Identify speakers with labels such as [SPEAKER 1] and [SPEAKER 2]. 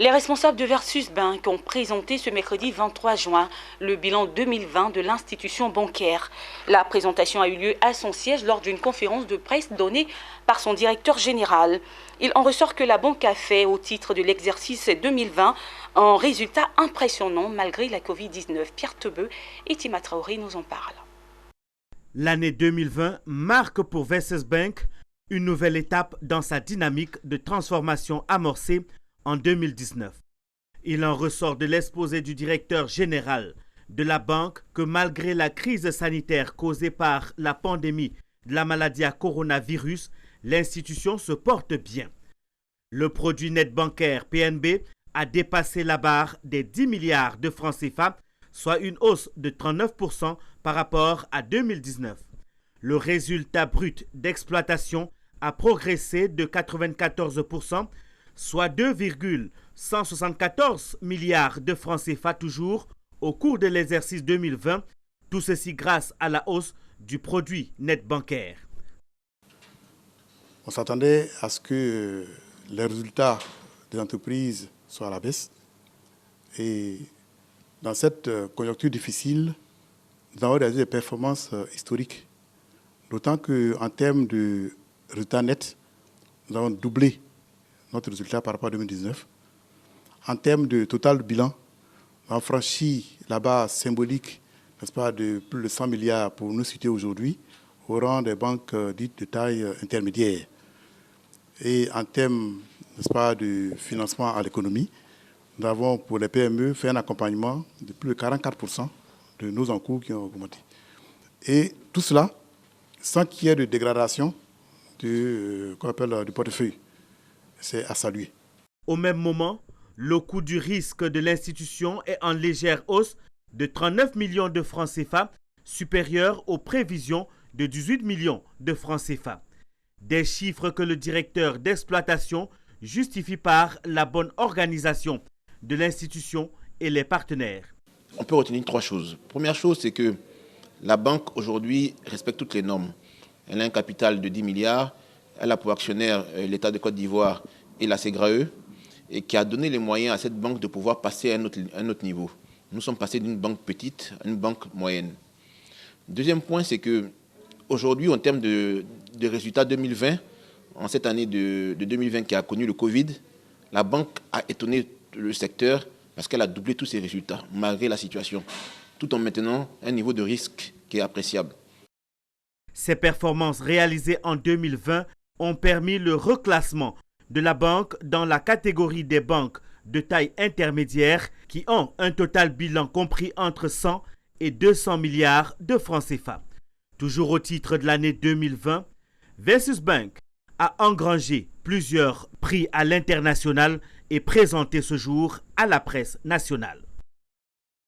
[SPEAKER 1] Les responsables de Versus Bank ont présenté ce mercredi 23 juin le bilan 2020 de l'institution bancaire. La présentation a eu lieu à son siège lors d'une conférence de presse donnée par son directeur général. Il en ressort que la banque a fait, au titre de l'exercice 2020, un résultat impressionnant malgré la Covid-19. Pierre Tebeu et Tima Traoré nous en parlent.
[SPEAKER 2] L'année 2020 marque pour Versus Bank une nouvelle étape dans sa dynamique de transformation amorcée en 2019. Il en ressort de l'exposé du directeur général de la banque que malgré la crise sanitaire causée par la pandémie de la maladie à coronavirus, l'institution se porte bien. Le produit net bancaire PNB a dépassé la barre des 10 milliards de francs CFA, soit une hausse de 39% par rapport à 2019. Le résultat brut d'exploitation a progressé de 94%, soit 2,174 milliards de francs CFA toujours au cours de l'exercice 2020, tout ceci grâce à la hausse du produit net bancaire.
[SPEAKER 3] On s'attendait à ce que les résultats des entreprises soient à la baisse. Et dans cette conjoncture difficile, nous avons réalisé des performances historiques. D'autant qu'en termes de résultats nets, nous avons doublé notre résultat par rapport à 2019. En termes de total bilan, on a franchi la barre symbolique, n'est-ce pas, de plus de 100 milliards pour nous citer aujourd'hui, au rang des banques dites de taille intermédiaire. Et en termes, n'est-ce pas, de financement à l'économie, nous avons pour les PME fait un accompagnement de plus de 44% de nos encours qui ont augmenté. Et tout cela sans qu'il y ait de dégradation du portefeuille. C'est à saluer.
[SPEAKER 2] Au même moment, le coût du risque de l'institution est en légère hausse de 39 millions de francs CFA, supérieur aux prévisions de 18 millions de francs CFA. Des chiffres que le directeur d'exploitation justifie par la bonne organisation de l'institution et les partenaires.
[SPEAKER 4] On peut retenir trois choses. Première chose, c'est que la banque aujourd'hui respecte toutes les normes. Elle a un capital de 10 milliards. Elle a pour actionnaire l'État de Côte d'Ivoire et la SEGRAE, et qui a donné les moyens à cette banque de pouvoir passer à un autre niveau. Nous sommes passés d'une banque petite à une banque moyenne. Deuxième point, c'est qu'aujourd'hui, en termes de résultats 2020, en cette année de 2020 qui a connu le Covid, la banque a étonné le secteur parce qu'elle a doublé tous ses résultats, malgré la situation, tout en maintenant un niveau de risque qui est appréciable.
[SPEAKER 2] Ces performances réalisées en 2020 ont permis le reclassement de la banque dans la catégorie des banques de taille intermédiaire qui ont un total bilan compris entre 100 et 200 milliards de francs CFA. Toujours au titre de l'année 2020, Versus Bank a engrangé plusieurs prix à l'international et présenté ce jour à la presse nationale.